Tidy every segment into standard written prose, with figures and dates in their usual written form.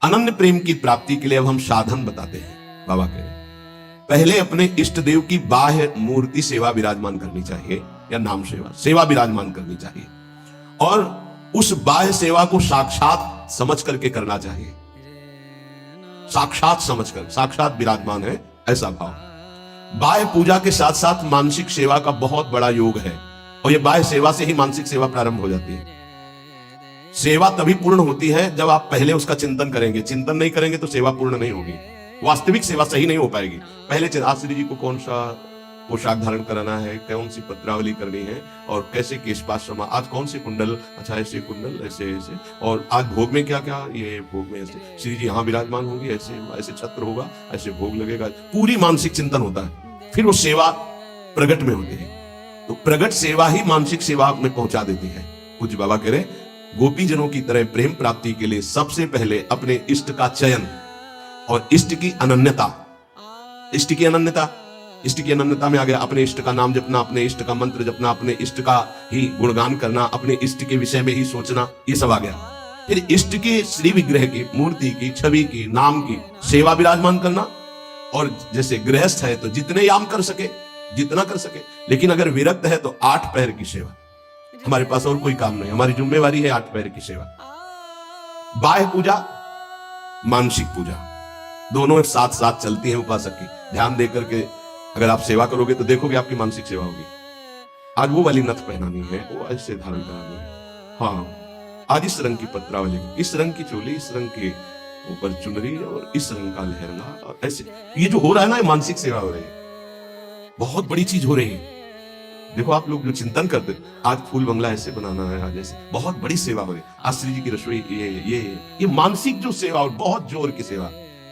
अनन्य प्रेम की प्राप्ति के लिए अब हम साधन बताते हैं। बाबा कह रहे पहले अपने इष्ट देव की बाह्य मूर्ति सेवा विराजमान करनी चाहिए, या नाम सेवा विराजमान करनी चाहिए, और उस बाह्य सेवा को साक्षात समझ करके करना चाहिए। साक्षात समझकर, साक्षात विराजमान है ऐसा भाव। बाह्य पूजा के साथ साथ मानसिक सेवा का बहुत बड़ा योग है, और यह बाह्य सेवा से ही मानसिक सेवा प्रारंभ हो जाती है। सेवा तभी पूर्ण होती है जब आप पहले उसका चिंतन करेंगे। चिंतन नहीं करेंगे तो सेवा पूर्ण नहीं होगी, वास्तविक सेवा सही नहीं हो पाएगी। पहले आश्री जी को कौन सा पोशाक धारण कराना है, कौन सी पत्रावली करनी है, और कैसे केशपाश समा, आज कौन से कुंडल, अच्छा ऐसे कुंडल, ऐसे ऐसे, और आज भोग में क्या क्या, ये भोग में ऐसे श्री जी यहाँ विराजमान होंगी, ऐसे ऐसे छत्र होगा, ऐसे भोग लगेगा। पूरी मानसिक चिंतन होता है, फिर वो सेवा प्रगट में होती है। तो प्रगट सेवा ही मानसिक सेवा में पहुंचा देती है। पूज्य बाबा कह रहे गोपी जनों की तरह प्रेम प्राप्ति के लिए सबसे पहले अपने इष्ट का चयन और इष्ट की अनन्यता, इष्ट की अनन्यता, इष्ट की अनन्यता में आ गया अपने इष्ट का नाम जपना, अपने इष्ट का मंत्र जपना, अपने इष्ट का ही गुणगान करना, अपने इष्ट के विषय में ही सोचना, ये सब आ गया। फिर इष्ट के श्री विग्रह की, मूर्ति की, छवि की, नाम की सेवा विराजमान करना, और जैसे गृहस्थ है तो जितने याम कर सके जितना कर सके, लेकिन अगर विरक्त है तो 8 पहर की सेवा। हमारे पास और कोई काम नहीं, हमारी जिम्मेवारी है 8 पहर की सेवा। बाह्य पूजा, मानसिक पूजा दोनों साथ साथ चलती है उपासक की। ध्यान देकर के अगर आप सेवा करोगे तो देखोगे आपकी मानसिक सेवा होगी। आज वो वाली नथ पहनानी है, वो ऐसे धारण करानी है, हाँ आज इस रंग की पत्रावली, इस रंग की चोली, इस रंग के ऊपर चुनरी, और इस रंग का लहंगा, और ऐसे ये जो हो रहा है ना, ये मानसिक सेवा हो रही है, बहुत बड़ी चीज हो रही है। देखो आप लोग जो चिंतन करते, आज फूल बंगला ऐसे बनाना है, आज ऐसे, बहुत बड़ी सेवा हो रही है। आज श्री जी की रसोई, ये मानसिक जो सेवा, और बहुत जोर की सेवा,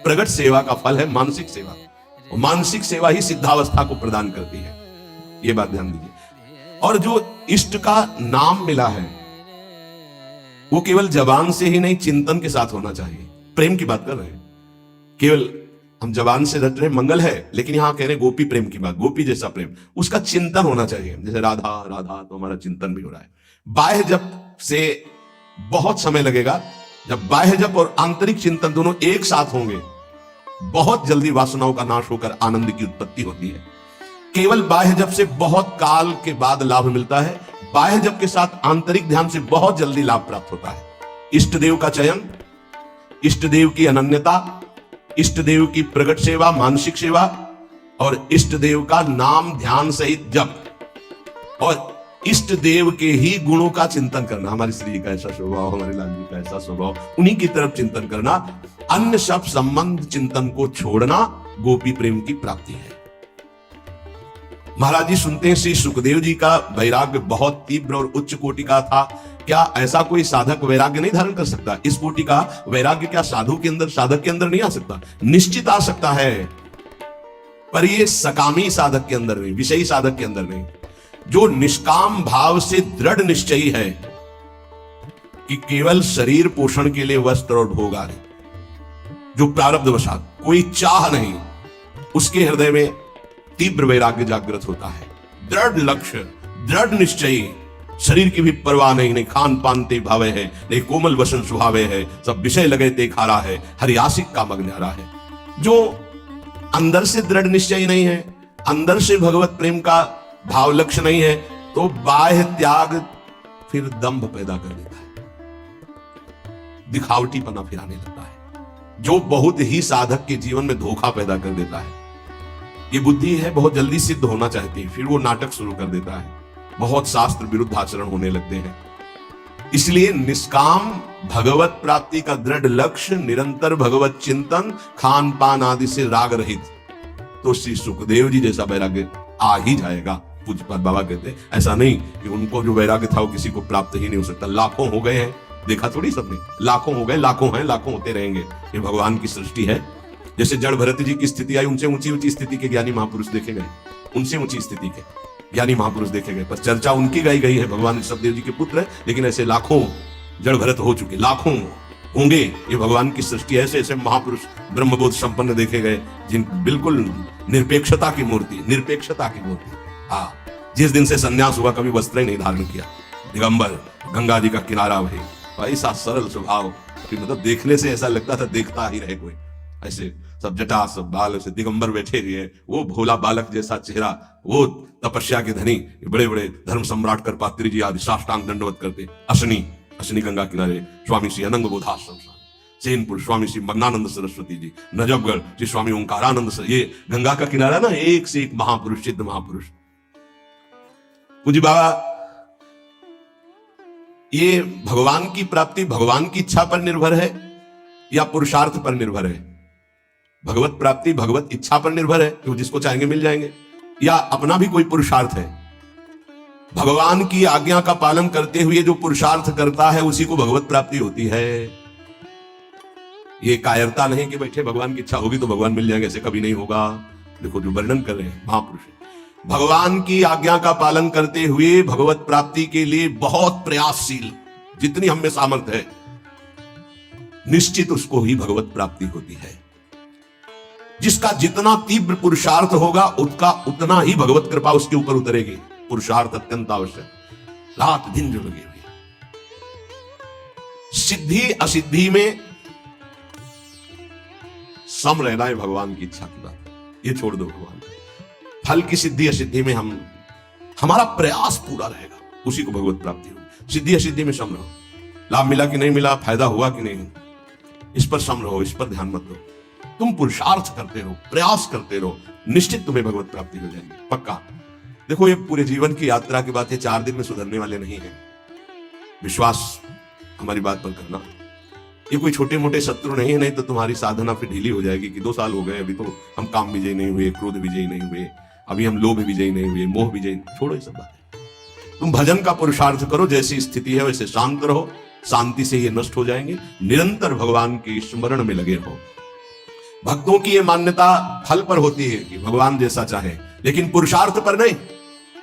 प्रगट सेवा का फल है मानसिक सेवा, और मानसिक सेवा ही सिद्धावस्था को प्रदान करती है। ये बात ध्यान दीजिए। और जो इष्ट का नाम मिला है वो केवल जबान से ही नहीं, चिंतन के साथ होना चाहिए। प्रेम की बात कर रहे हैं, केवल हम जबान से रट रहे मंगल है, लेकिन यहां कह रहे गोपी प्रेम की बात, गोपी जैसा प्रेम, उसका चिंतन होना चाहिए। जैसे राधा राधा, तो हमारा चिंतन भी हो रहा है। बाह्य जप से बहुत समय लगेगा, जब बाह्य जप और आंतरिक चिंतन दोनों एक साथ होंगे, बहुत जल्दी वासनाओं का नाश होकर आनंद की उत्पत्ति होती है। केवल बाह्य जप से बहुत काल के बाद लाभ मिलता है, बाह्य जप के साथ आंतरिक ध्यान से बहुत जल्दी लाभ प्राप्त होता है। इष्ट देव का चयन, इष्ट देव की अनन्यता, इष्ट देव की प्रगट सेवा, मानसिक सेवा, और इष्ट देव का नाम ध्यान सहित जप, और इष्ट देव के ही गुणों का चिंतन करना। हमारी श्री जी का ऐसा स्वभाव, हमारे लाल जी का ऐसा स्वभाव, उन्हीं की तरफ चिंतन करना। अन्य सब संबंध चिंतन को छोड़ना गोपी प्रेम की प्राप्ति है। महाराज जी सुनते हैं श्री सुखदेव जी का वैराग्य बहुत तीव्र और उच्च कोटि का था। क्या ऐसा कोई साधक वैराग्य नहीं धारण कर सकता? इस कोटि का वैराग्य क्या साधु के अंदर, साधक के अंदर नहीं आ सकता? निश्चित आ सकता है, पर ये सकामी साधक के अंदर नहीं, विषयी साधक के अंदर नहीं। जो निष्काम भाव से दृढ़ निश्चयी है कि केवल शरीर पोषण के लिए वस्त्र और भोग आ रहे, जो प्रारब्ध वशात कोई चाह नहीं, उसके हृदय में तीव्र वैराग्य जागृत होता है। दृढ़ लक्ष्य, दृढ़ निश्चयी, शरीर की भी परवाह नहीं खान पान ते भावे है, नहीं कोमल वसन सुहावे है, सब विषय लगे ते खारा है, हरियासिक का मग न्यारा है। जो अंदर से दृढ़ निश्चयी नहीं है, अंदर से भगवत प्रेम का भाव लक्ष्य नहीं है, तो बाह्य त्याग फिर दंभ पैदा कर देता है, दिखावटीपना फिर आने लगता है, जो बहुत ही साधक के जीवन में धोखा पैदा कर देता है। ये बुद्धि है बहुत जल्दी सिद्ध होना चाहती है, फिर वो नाटक शुरू कर देता है, बहुत शास्त्र विरुद्ध आचरण होने लगते हैं। इसलिए निष्काम भगवत प्राप्ति का दृढ़ लक्ष्य, निरंतर भगवत चिंतन, खान पान आदि से राग रहित, तो श्री सुखदेव जी जैसा वैराग्य आ ही जाएगा। पूज्यपाद बाबा कहते ऐसा नहीं कि उनको जो वैराग्य था वो किसी को प्राप्त ही नहीं हो सकता। लाखों हो गए हैं, देखा थोड़ी सबने, लाखों हो गए, लाखों हैं, लाखों होते रहेंगे। ये भगवान की सृष्टि है। जैसे जड़ भरत जी की स्थिति आई, उनसे ऊंची ऊंची स्थिति के ज्ञानी महापुरुष देखे गए, उनसे ऊंची स्थिति के ज्ञानी महापुरुष देखे गए, पर चर्चा उनकी गाई गई है, भगवान ऋषभदेव जी के पुत्र है, लेकिन ऐसे लाखों जड़ भरत हो चुके, लाखों होंगे। ये भगवान की सृष्टि, ऐसे ऐसे महापुरुष ब्रह्मबोध संपन्न देखे गए, जिन बिल्कुल निरपेक्षता की मूर्ति, निरपेक्षता की मूर्ति। हाँ, जिस दिन से संन्यास हुआ कभी वस्त्र नहीं धारण किया, दिगंबर, गंगा जी का किनारा वही, ऐसा सरल स्वभाव, कि मतलब देखने से ऐसा लगता था देखता ही रहे कोई, ऐसे सब जटा सब बाल ऐसे दिगंबर बैठे हुए, वो भोला बालक जैसा चेहरा, वो तपस्या के धनी, बड़े बड़े धर्म सम्राट करपात्री जी आदि साष्टांग दंडवत करते। अशनी गंगा किनारे स्वामी श्री अनंग बोधाश्रम, सेनपुर स्वामी श्री मग्नानंद सरस्वती जी, नजफगढ़ श्री स्वामी ओंकारानंद, ये गंगा का किनारा ना, एक से एक महापुरुष, सिद्ध महापुरुष। पूज्य बाबा, ये भगवान की प्राप्ति भगवान की इच्छा पर निर्भर है या पुरुषार्थ पर निर्भर है? भगवत प्राप्ति भगवत इच्छा पर निर्भर है कि जिसको चाहेंगे मिल जाएंगे, या अपना भी कोई पुरुषार्थ है? भगवान की आज्ञा का पालन करते हुए जो पुरुषार्थ करता है उसी को भगवत प्राप्ति होती है। ये कायरता नहीं कि बैठे भगवान की इच्छा होगी तो भगवान मिल जाएंगे, ऐसे कभी नहीं होगा। देखो जो वर्णन कर रहे हैं महापुरुष, भगवान की आज्ञा का पालन करते हुए भगवत प्राप्ति के लिए बहुत प्रयासशील, जितनी हम में सामर्थ्य है, निश्चित उसको ही भगवत प्राप्ति होती है। जिसका जितना तीव्र पुरुषार्थ होगा उसका उतना ही भगवत कृपा उसके ऊपर उतरेगी। पुरुषार्थ अत्यंत आवश्यक, रात दिन जो लगे हुए। सिद्धि असिद्धि में सम रहना है भगवान की इच्छा की बात, ये छोड़ दो भगवान का। फल की सिद्धि असिद्धि में हमारा प्रयास पूरा रहेगा, उसी को भगवत प्राप्ति होगी। सिद्धि असिद्धि में सम रहो, लाभ मिला कि नहीं मिला, फायदा हुआ कि नहीं, इस पर सम रहो, इस पर ध्यान मत दो। तुम पुरुषार्थ करते रहो, प्रयास करते रहो, निश्चित तुम्हें भगवत प्राप्ति हो जाएगी, पक्का। देखो ये पूरे जीवन की यात्रा की बात है, 4 दिन में सुधरने वाले नहीं है। विश्वास हमारी बात पर करना, ये कोई छोटे मोटे शत्रु नहीं है, नहीं तो तुम्हारी साधना फिर ढीली हो जाएगी कि 2 साल हो गए, अभी तो हम काम विजयी नहीं हुए, क्रोध विजयी नहीं हुए, अभी हम लोभ विजयी नहीं हुए, मोह विजयी। छोड़ो ये सब बातें, तुम भजन का पुरुषार्थ करो, जैसी स्थिति है वैसे शांत रहो, शांति से ये नष्ट हो जाएंगे। निरंतर भगवान के स्मरण में लगे रहो। भक्तों की ये मान्यता फल पर होती है कि भगवान जैसा चाहे, लेकिन पुरुषार्थ पर नहीं।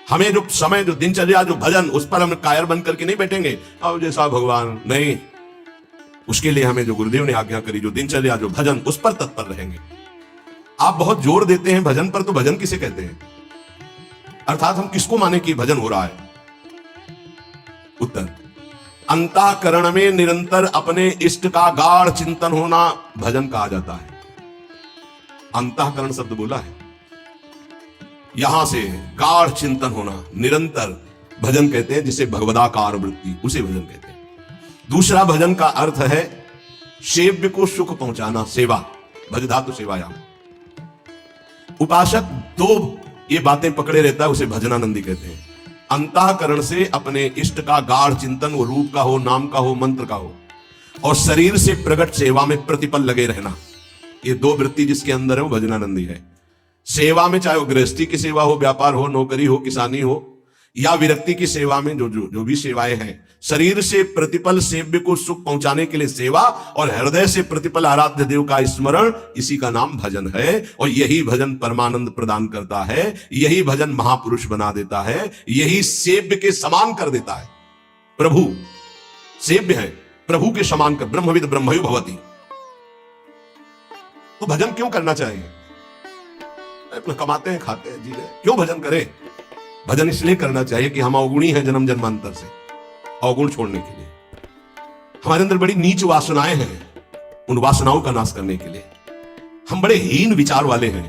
हमें जो समय, जो दिनचर्या, जो भजन, उस पर हम कायर बन करके नहीं बैठेंगे अब जैसा भगवान, नहीं। उसके लिए हमें जो गुरुदेव ने आज्ञा करी, जो दिनचर्या, जो भजन, उस पर तत्पर रहेंगे। आप बहुत जोर देते हैं भजन पर, तो भजन किसे कहते हैं? अर्थात हम किसको माने कि भजन हो रहा है? उत्तर, अंतःकरण में निरंतर अपने इष्ट का गाढ़ चिंतन होना भजन कहा जाता है। अंतःकरण शब्द बोला है, यहां से गाढ़ चिंतन होना, निरंतर भजन कहते हैं, जिसे भगवदाकार वृत्ति, उसे भजन कहते हैं। दूसरा भजन का अर्थ है सेव्य को सुख पहुंचाना, सेवा, भज धातु सेवायाम। उपासक 2 ये बातें पकड़े रहता है, उसे भजनानंदी कहते हैं। अंतःकरण से अपने इष्ट का गाढ़ चिंतन, वो रूप का हो, नाम का हो, मंत्र का हो, और शरीर से प्रकट सेवा में प्रतिपल लगे रहना, ये 2 वृत्ति जिसके अंदर है वो भजनानंदी है। सेवा में, चाहे वो गृहस्थी की सेवा हो, व्यापार हो, नौकरी हो, किसानी हो, या विरक्ति की सेवा में, जो भी सेवाएं हैं, शरीर से प्रतिपल सेव्य को सुख पहुंचाने के लिए सेवा, और हृदय से प्रतिपल आराध्य देव का स्मरण, इसी का नाम भजन है। और यही भजन परमानंद प्रदान करता है, यही भजन महापुरुष बना देता है, यही सेव्य के समान कर देता है। प्रभु सेव्य है, प्रभु के समान कर, ब्रह्मविद ब्रह्मयु भवति। तो भजन क्यों करना चाहिए? अपना कमाते हैं, खाते हैं, जी रहे, क्यों भजन करें? भजन इसलिए करना चाहिए कि हम अवगुणी हैं जन्म जन्मांतर से, अवगुण छोड़ने के लिए। हमारे अंदर बड़ी नीच वासनाएं हैं, उन वासनाओं का नाश करने के लिए। हम बड़े हीन विचार वाले हैं,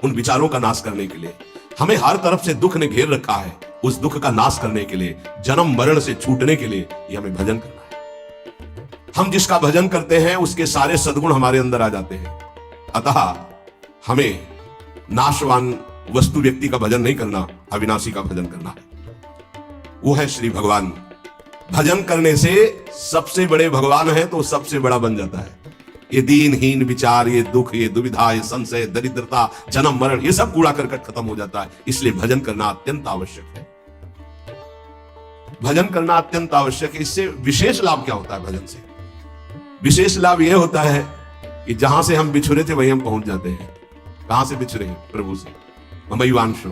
उन विचारों का नाश करने के लिए। हमें हर तरफ से दुख ने घेर रखा है, उस दुख का नाश करने के लिए, जन्म मरण से छूटने के लिए ये हमें भजन करना है। हम जिसका भजन करते हैं उसके सारे सद्गुण हमारे अंदर आ जाते हैं। अतः हमें नाशवान वस्तु व्यक्ति का भजन नहीं करना, अविनाशी का भजन करना है। वो है श्री भगवान। भजन करने से सबसे बड़े भगवान है तो सबसे बड़ा बन जाता है। ये दीनहीन विचार, ये दुख, ये दुविधा, ये संशय, दरिद्रता, जन्म मरण, ये सब कूड़ा करकट खत्म हो जाता है। इसलिए भजन करना अत्यंत आवश्यक है। भजन करना अत्यंत आवश्यक है। इससे विशेष लाभ क्या होता है? भजन से विशेष लाभ यह होता है कि जहां से हम बिछुरे थे वहीं हम पहुंच जाते हैं। कहां से बिछुरे हैं? प्रभु से। ममैवांशो,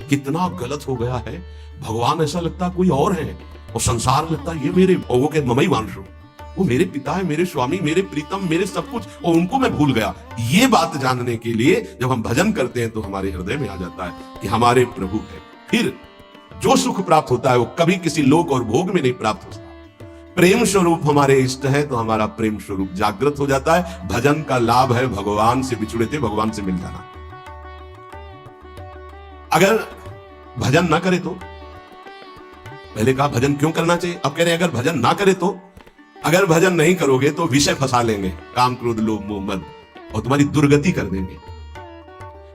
कितना गलत हो गया है। भगवान ऐसा लगता कोई और है, और संसार लगता ये मेरे, और वो कहते ममैवांशो, वो मेरे पिता है, मेरे स्वामी, मेरे प्रीतम, मेरे सब कुछ, और उनको मैं भूल गया। ये बात जानने के लिए जब हम भजन करते हैं तो हमारे हृदय में आ जाता है कि हमारे प्रभु है। फिर जो सुख प्राप्त होता है वो कभी किसी लोक और भोग में नहीं प्राप्त होता। प्रेम स्वरूप हमारे इष्ट है तो हमारा प्रेम स्वरूप जागृत हो जाता है। भजन का लाभ है भगवान से बिछुड़े थे भगवान से मिल जाना। अगर भजन ना करे तो, पहले कहा भजन क्यों करना चाहिए, अब कह रहे हैं अगर भजन ना करे तो, अगर भजन नहीं करोगे तो विषय फंसा लेंगे, काम क्रोध लोभ मोह मद, और तुम्हारी दुर्गति कर देंगे।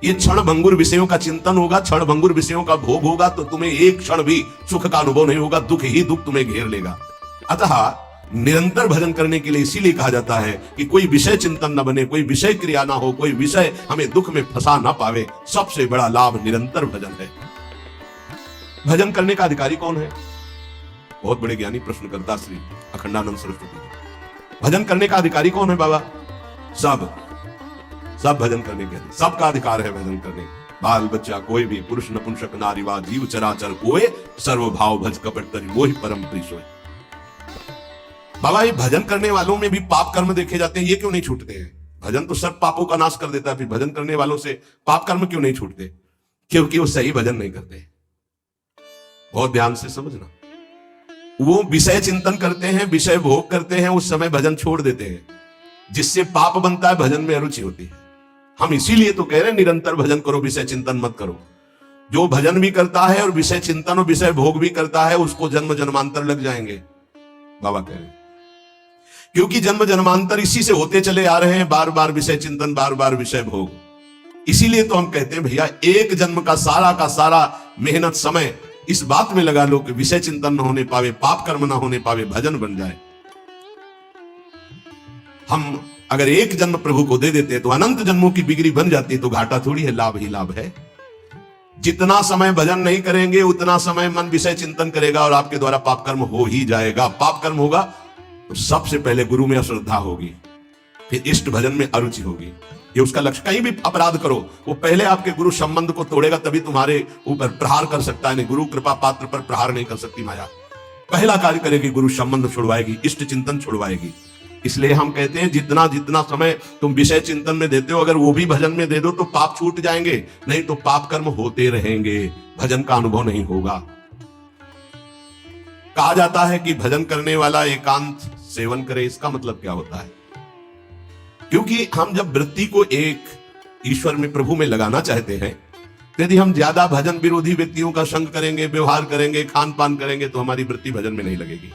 ये क्षण भंगुर विषयों का चिंतन होगा, क्षण भंगुर विषयों का भोग होगा तो तुम्हें एक क्षण भी सुख का अनुभव नहीं होगा, दुख ही दुख तुम्हें घेर लेगा। अतः निरंतर भजन करने के लिए इसीलिए कहा जाता है कि कोई विषय चिंतन न बने, कोई विषय क्रिया ना हो, कोई विषय हमें दुख में फंसा ना पावे। सबसे बड़ा लाभ निरंतर भजन है। भजन करने का अधिकारी कौन है? बहुत बड़े ज्ञानी प्रश्नकर्ता श्री अखंडानंद सरस्वती। भजन करने का अधिकारी कौन है बाबा? सब भजन करने के, सबका अधिकार है भजन करने। बाल बच्चा कोई भी, पुरुष नपुंसक नारीवा जीव चराचर कोय, सर्वभाव भज कपट तरी मोहि परम प्रिय सोय। बाबा ये भजन करने वालों में भी पाप कर्म देखे जाते हैं, ये क्यों नहीं छूटते हैं? भजन तो सब पापों का नाश कर देता है, फिर भजन करने वालों से पाप कर्म क्यों नहीं छूटते? क्योंकि वो सही भजन नहीं करते। बहुत ध्यान से समझना, वो विषय चिंतन करते हैं, विषय भोग करते हैं, उस समय भजन छोड़ देते हैं, जिससे पाप बनता है, भजन में अरुचि होती है। हम इसीलिए तो कह रहे हैं निरंतर भजन करो, विषय चिंतन मत करो। जो भजन भी करता है और विषय चिंतन और विषय भोग भी करता है, उसको जन्म जन्मांतर लग जाएंगे, बाबा कह रहे हैं। क्योंकि जन्म जन्मांतर इसी से होते चले आ रहे हैं, बार बार विषय चिंतन, बार बार विषय भोग। इसीलिए तो हम कहते हैं भैया एक जन्म का सारा मेहनत समय इस बात में लगा लो कि विषय चिंतन न होने पावे, पाप कर्म न होने पावे, भजन बन जाए। हम अगर एक जन्म प्रभु को दे देते तो अनंत जन्मों की बिगड़ी बन जाती, तो घाटा थोड़ी है, लाभ ही लाभ है। जितना समय भजन नहीं करेंगे उतना समय मन विषय चिंतन करेगा और आपके द्वारा पाप कर्म हो ही जाएगा। पाप कर्म होगा तो सबसे पहले गुरु में अश्रद्धा होगी, फिर इष्ट भजन में अरुचि होगी। ये उसका लक्ष्य। कहीं भी अपराध करो, वो पहले आपके गुरु संबंध को तोड़ेगा, तभी तुम्हारे ऊपर प्रहार कर सकता है। नहीं, गुरु कृपा पात्र पर प्रहार नहीं कर सकती माया। पहला कार्य करेगी, गुरु संबंध छुड़वाएगी, इष्ट चिंतन छुड़वाएगी। इसलिए हम कहते हैं जितना जितना समय तुम विषय चिंतन में देते हो, अगर वो भी भजन में दे दो तो पाप छूट जाएंगे, नहीं तो पाप कर्म होते रहेंगे, भजन का अनुभव नहीं होगा। कहा जाता है कि भजन करने वाला एकांत सेवन करे, इसका मतलब क्या होता है? क्योंकि हम जब वृत्ति को एक ईश्वर में, प्रभु में लगाना चाहते हैं, यदि हम ज्यादा भजन विरोधी व्यक्तियों का संग करेंगे, व्यवहार करेंगे, खान पान करेंगे, तो हमारी वृत्ति भजन में नहीं लगेगी।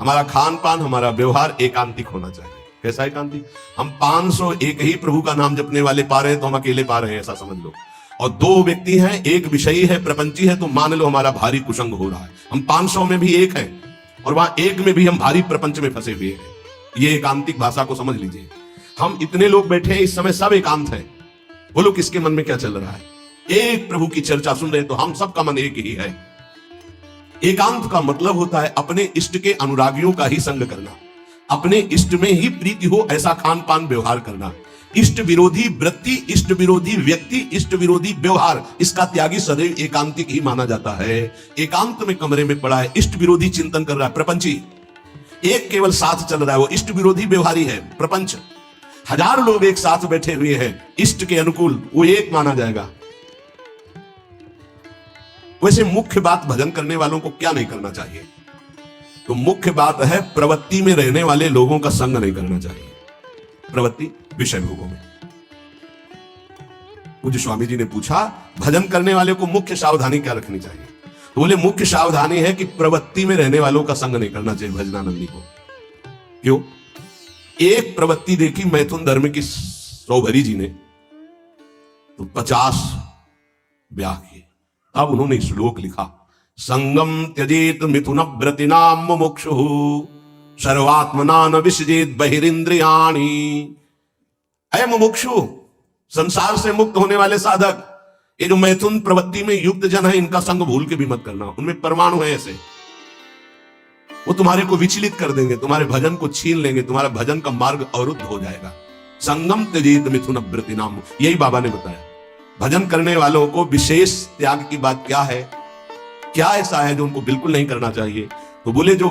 हमारा खान पान, हमारा व्यवहार एकांतिक होना चाहिए। कैसा एकांतिक? हम 501 ही प्रभु का नाम जपने वाले पा रहे हैं तो हम अकेले पा रहे हैं, ऐसा समझ लो। और 2 व्यक्ति हैं, एक विषयी है, प्रपंची है, तो मान लो हमारा भारी कुसंग हो रहा है। हम 500 में भी एक हैं और वहां एक में भी हम भारी प्रपंच में फंसे हुए हैं। ये एकांतिक भाषा को समझ लीजिए। हम इतने लोग बैठे हैं इस समय, सब एकांत हैं। बोलो किसके मन में क्या चल रहा है? एक प्रभु की चर्चा सुन रहे हैं तो हम सबका मन एक ही है। एकांत का मतलब होता है अपने इष्ट के अनुरागियों का ही संग करना, अपने इष्ट में ही प्रीति हो ऐसा खान पान व्यवहार करना। इष्ट विरोधी वृत्ति, इष्ट विरोधी व्यक्ति, इष्ट विरोधी व्यवहार, इसका त्यागी सदैव एकांतिक ही माना जाता है। एकांत में कमरे में पड़ा है, इष्ट विरोधी चिंतन कर रहा है, प्रपंची। एक केवल साथ चल रहा है, वो इष्ट विरोधी व्यवहारी है, प्रपंच। 1000 लोग एक साथ बैठे हुए हैं इष्ट के अनुकूल, वो एक माना जाएगा। वैसे मुख्य बात भजन करने वालों को क्या नहीं करना चाहिए? तो मुख्य बात है प्रवृत्ति में रहने वाले लोगों का संग नहीं करना चाहिए। प्रवृत्ति विषय भोगों में। पूज्य स्वामी जी ने पूछा भजन करने वाले को मुख्य सावधानी क्या रखनी चाहिए? तो बोले मुख्य सावधानी है कि प्रवृत्ति में रहने वालों का संग नहीं करना चाहिए भजनानंदी को। क्यों? एक प्रवृत्ति देखी मैथुन धर्म की सौभरी जी ने, तो 50 ब्याह किए। अब उन्होंने श्लोक लिखा, संगम त्यजेत मिथुन व्रतिनाम मुमुक्षुः सर्वात्मना न विसजेत बहिरिंद्रियाणि। अय मुमुक्षु, संसार से मुक्त होने वाले साधक, ये जो मैथुन प्रवृत्ति में युक्त जन है, इनका संग भूल के भी मत करना। उनमें परमाणु है ऐसे, वो तुम्हारे को विचलित कर देंगे, तुम्हारे भजन को छीन लेंगे, तुम्हारा भजन का मार्ग अवरुद्ध हो जाएगा। संगम त्यजेत मिथुन व्रतिनाम, यही बाबा ने बताया। भजन करने वालों को विशेष त्याग की बात क्या है? क्या ऐसा है जो उनको बिल्कुल नहीं करना चाहिए? तो बोले जो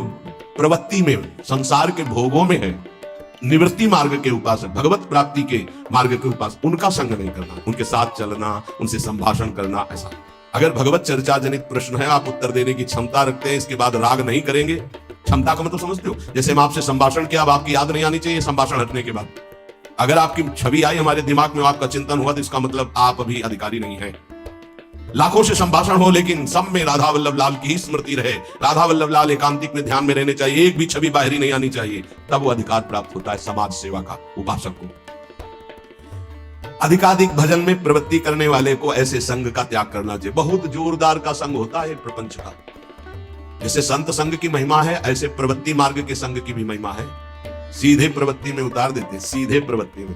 प्रवृत्ति में, संसार के भोगों में है, निवृत्ति मार्ग के उपासक, भगवत प्राप्ति के मार्ग के उपासक, उनका संग नहीं करना, उनके साथ चलना, उनसे संभाषण करना। ऐसा अगर भगवत चर्चा जनित प्रश्न है, आप उत्तर देने की क्षमता रखते हैं, इसके बाद राग नहीं करेंगे, क्षमता का मतलब समझते हो? जैसे हम आपसे संभाषण किया, अब आपकी याद नहीं आनी चाहिए संभाषण हटने के बाद। अगर आपकी छवि आई हमारे दिमाग में, आपका चिंतन हुआ, तो इसका मतलब आप अभी अधिकारी नहीं है। लाखों से संभाषण हो लेकिन सब में राधा वल्लभ लाल की ही स्मृति रहे, राधा वल्लभ लाल एकांतिक में ध्यान में रहने चाहिए, एक भी छवि बाहरी नहीं आनी चाहिए, तब वो अधिकार प्राप्त होता है समाज सेवा का उपासक को। अधिकाधिक भजन में प्रवृत्ति करने वाले को ऐसे संघ का त्याग करना चाहिए। बहुत जोरदार का संघ होता है प्रपंच का। जैसे संत संघ की महिमा है, ऐसे प्रवृत्ति मार्ग के संघ की भी महिमा है। सीधे प्रवृत्ति में उतार देते, सीधे प्रवृत्ति में।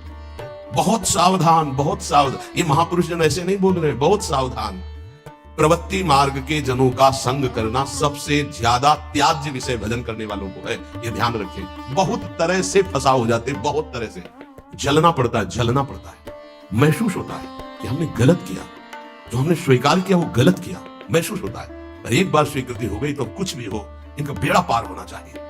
बहुत सावधान, बहुत सावधान। ये महापुरुष जन ऐसे नहीं बोल रहे, बहुत सावधान। प्रवृत्ति मार्ग के जनों का संग करना सबसे ज्यादा त्याज्य विषय भजन करने वालों को है, ये ध्यान रखें। बहुत तरह से फंसा हो जाते, बहुत तरह से जलना पड़ता है, जलना पड़ता है। महसूस होता है कि हमने गलत किया, जो हमने स्वीकार किया वो गलत किया, महसूस होता है। पर एक बार स्वीकृति हो गई तो कुछ भी हो, इनका बेड़ा पार होना चाहिए।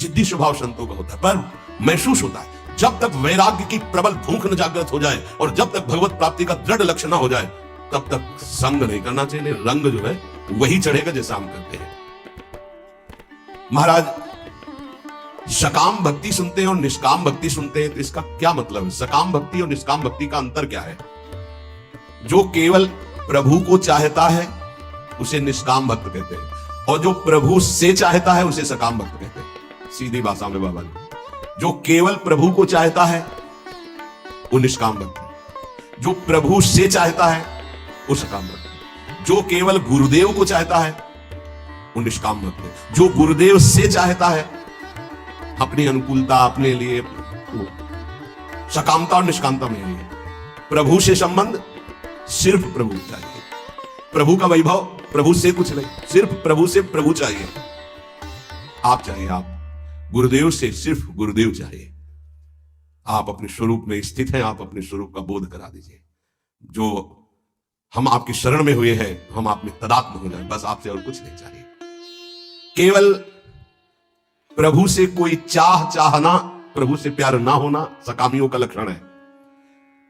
जिद्दी स्वभाव संतों का होता है, पर महसूस होता है। जब तक वैराग्य की प्रबल भूख न जागृत हो जाए और जब तक भगवत प्राप्ति का दृढ़ लक्ष्य न हो जाए, तब तक संग नहीं करना चाहिए। रंग जो है वही चढ़ेगा जैसा हम करते हैं। महाराज, सकाम भक्ति सुनते हैं और निष्काम भक्ति सुनते हैं, तो इसका क्या मतलब है? सकाम भक्ति और निष्काम भक्ति का अंतर क्या है? जो केवल प्रभु को चाहता है उसे निष्काम भक्त कहते हैं, और जो प्रभु से चाहता है उसे सकाम भक्त कहते हैं। सीधी भाषा में बाबा ने, जो केवल प्रभु को चाहता है वो निष्काम भक्त है, जो प्रभु से चाहता है वो सकाम भक्त है, जो केवल गुरुदेव को चाहता है वो निष्काम भक्त है, जो गुरुदेव से चाहता है अपनी अनुकूलता, अपने लिए सकामता और निष्कामता में लिए। प्रभु से संबंध सिर्फ प्रभु चाहिए, प्रभु का वैभव प्रभु से कुछ नहीं, सिर्फ प्रभु से प्रभु चाहिए। आप चाहिए, आप गुरुदेव से सिर्फ गुरुदेव चाहिए। आप अपने स्वरूप में स्थित हैं, आप अपने स्वरूप का बोध करा दीजिए। जो हम आपकी शरण में हुए हैं, हम आप में तदात्म हो जाए, बस आपसे और कुछ नहीं चाहिए। केवल प्रभु से कोई चाहना, प्रभु से प्यार ना होना सकामियों का लक्षण है।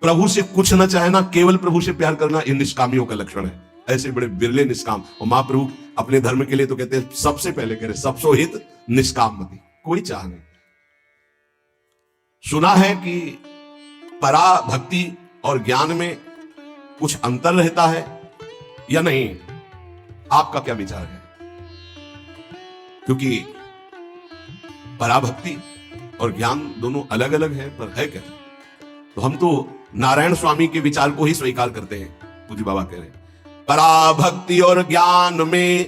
प्रभु से कुछ न चाहना, केवल प्रभु से प्यार करना, ये निष्कामियों का लक्षण है। ऐसे बड़े बिरले निष्काम। और महाप्रभु अपने धर्म के लिए तो कहते हैं, सबसे पहले कह रहे सबसो हित निष्काम मति, कोई चाह नहीं। सुना है कि परा भक्ति और ज्ञान में कुछ अंतर रहता है या नहीं? आपका क्या विचार है? क्योंकि पराभक्ति और ज्ञान दोनों अलग अलग है, पर है क्या? तो हम तो नारायण स्वामी के विचार को ही स्वीकार करते हैं। पूज्य बाबा कह रहे हैं, पराभक्ति और ज्ञान में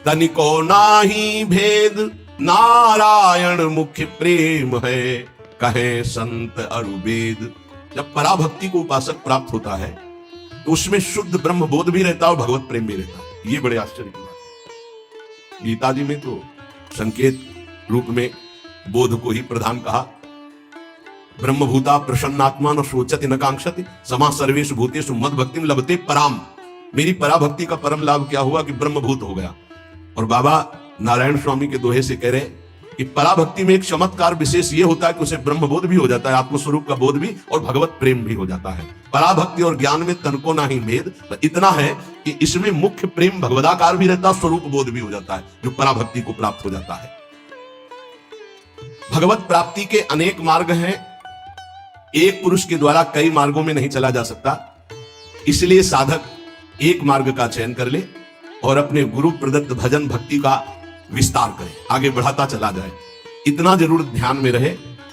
तनिको नाही भेद, नारायण मुख्य प्रेम है, कहे संत अरुवेद। जब पराभक्ति को उपासक प्राप्त होता है तो उसमें शुद्ध ब्रह्म बोध भी रहता है और भगवत प्रेम भी रहता है। ये बड़े आश्चर्य की बात है। गीता जी में तो संकेत रूप में बोध को ही प्रधान कहा। ब्रह्मभूता प्रसन्नात्मा न सोचति न कांक्षति, समा सर्वेषु भूतेषु मद भक्तिम लभते पराम। मेरी पराभक्ति का परम लाभ क्या हुआ कि ब्रह्मभूत हो गया। और बाबा नारायण स्वामी के दोहे से कह रहे कि पराभक्ति में एक चमत्कार विशेष ये होता है कि उसे ब्रह्मबोध भी हो जाता है, आत्मस्वरूप का बोध भी, और भगवत प्रेम भी हो जाता है। पराभक्ति और ज्ञान में तनको ना ही भेद, इतना है कि इसमें मुख्य प्रेम भगवदाकार भी रहता है, स्वरूप बोध भी हो जाता है, जो पराभक्ति को प्राप्त हो जाता है। भगवत प्राप्ति के अनेक मार्ग हैं, एक पुरुष के द्वारा कई मार्गों में नहीं चला जा सकता। इसलिए साधक एक मार्ग का चयन कर ले और अपने गुरु प्रदत्त भजन भक्ति का विस्तार करे, आगे बढ़ाता चला जाए। इतना जरूर ध्यान में रहे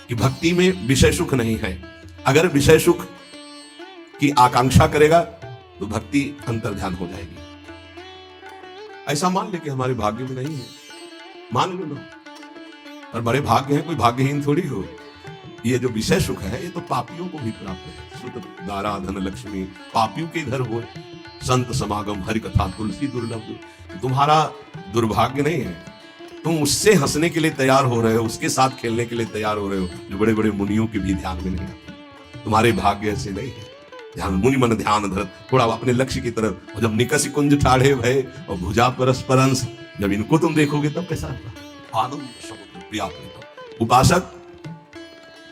कि भक्ति में विषय सुख नहीं है। अगर विषय सुख की आकांक्षा करेगा तो भक्ति अंतर्ध्यान हो जाएगी। ऐसा मान ले कि हमारे भाग्य में नहीं है, मान लो ना, और बड़े भाग्य हैं, कोई भाग्यहीन थोड़ी हो। ये जो विषय सुख है ये तो पापियों को भी प्राप्त है। सुत दारा धन लक्ष्मी पापियों के घर हो, संत समागम हरि कथा तुलसी दुर्लभ। तुम्हारा दुर्भाग्य नहीं है, तुम उससे हंसने के लिए तैयार हो रहे हो, उसके साथ खेलने के लिए तैयार हो रहे हो जो बड़े बड़े मुनियों के भी ध्यान में नहीं आते। तुम्हारे भाग्य ऐसे नहीं है। ध्यान मुनि मन ध्यान धर, थोड़ा अपने लक्ष्य की तरफ। और जब निकस कुंज ठाढ़े भय और भुजा परस्परंस, जब इनको तुम देखोगे तब कैसा होगा? आनंद समुद्र प्रियाप्त। उपासक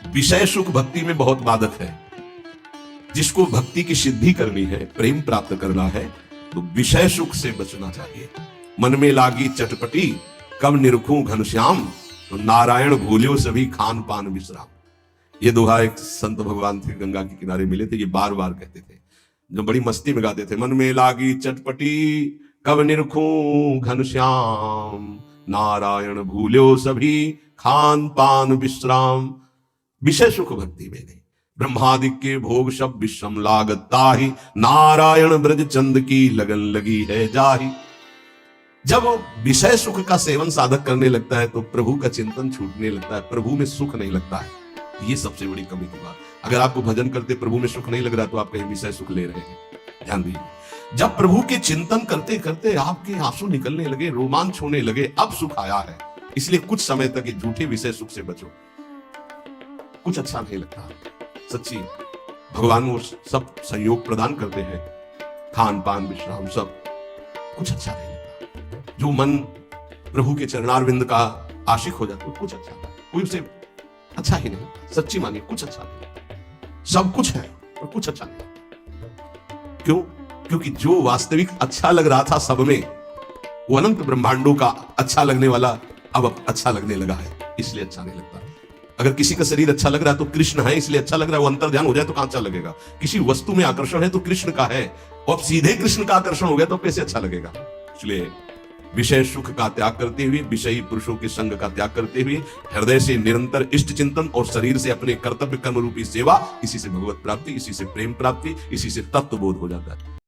विषय सुख भक्ति में बहुत बाधक है। जिसको भक्ति की सिद्धि करनी है, प्रेम प्राप्त करना है, तो विषय सुख से बचना चाहिए। मन में लागी चटपटी कब निरखूं घनश्याम, तो नारायण भूल्यो सभी खान पान विश्राम। ये दोहा एक संत भगवान थे, गंगा के किनारे मिले थे, ये बार बार कहते थे, जो बड़ी मस्ती में गाते थे। मन में लागी चटपटी, कब निरखूं घनश्याम, नारायण भूल्यो सभी खान पान विश्राम। विषय सुख भक्ति में नहीं, ब्रह्मादि के भोग सब विश्रम लागता ही, नारायण ब्रज चंद की लगन लगी है जाही। जब विषय सुख का सेवन साधक करने लगता है तो प्रभु का चिंतन छूटने लगता है, प्रभु में सुख नहीं लगता है। ये सबसे बड़ी कमी की बात। अगर आपको भजन करते प्रभु में सुख नहीं लग रहा तो आप कहीं विषय सुख ले रहे हैं, ध्यान दीजिए। जब प्रभु के चिंतन करते करते आपके आंसू निकलने लगे, रोमांच होने लगे, अब सुख आया है। इसलिए कुछ समय तक ये झूठे विषय सुख से बचो, कुछ अच्छा नहीं लगता। सच्ची भगवान वो सब संयोग प्रदान करते हैं, खान पान विश्राम सब, कुछ अच्छा नहीं लगता। जो मन प्रभु के चरणारविंद का आशिक हो जाता है कुछ अच्छा, कोई उसे अच्छा ही नहीं लगता। सच्ची मानिए कुछ अच्छा नहीं लगता। सब कुछ है और कुछ अच्छा नहीं लगता। क्यों? क्योंकि जो वास्तविक अच्छा लग रहा था सब में, वो अनंत ब्रह्मांडों का अच्छा लगने वाला अब अच्छा लगने लगा है, इसलिए अच्छा नहीं लगता। अगर किसी का शरीर अच्छा लग रहा है तो कृष्ण है इसलिए अच्छा लग रहा है, वो अंतर ध्यान हो जाए तो कहां अच्छा लगेगा। किसी वस्तु में आकर्षण है तो कृष्ण का है, और सीधे कृष्ण का आकर्षण हो गया तो कैसे अच्छा लगेगा। इसलिए विषय सुख का त्याग करते हुए, विषयी पुरुषों के संग का त्याग करते हुए, हृदय से निरंतर इष्ट चिंतन और शरीर से अपने कर्तव्य कर्म रूपी सेवा, इसी से भगवत प्राप्ति, इसी से प्रेम प्राप्ति, इसी से तत्व बोध हो जाता है।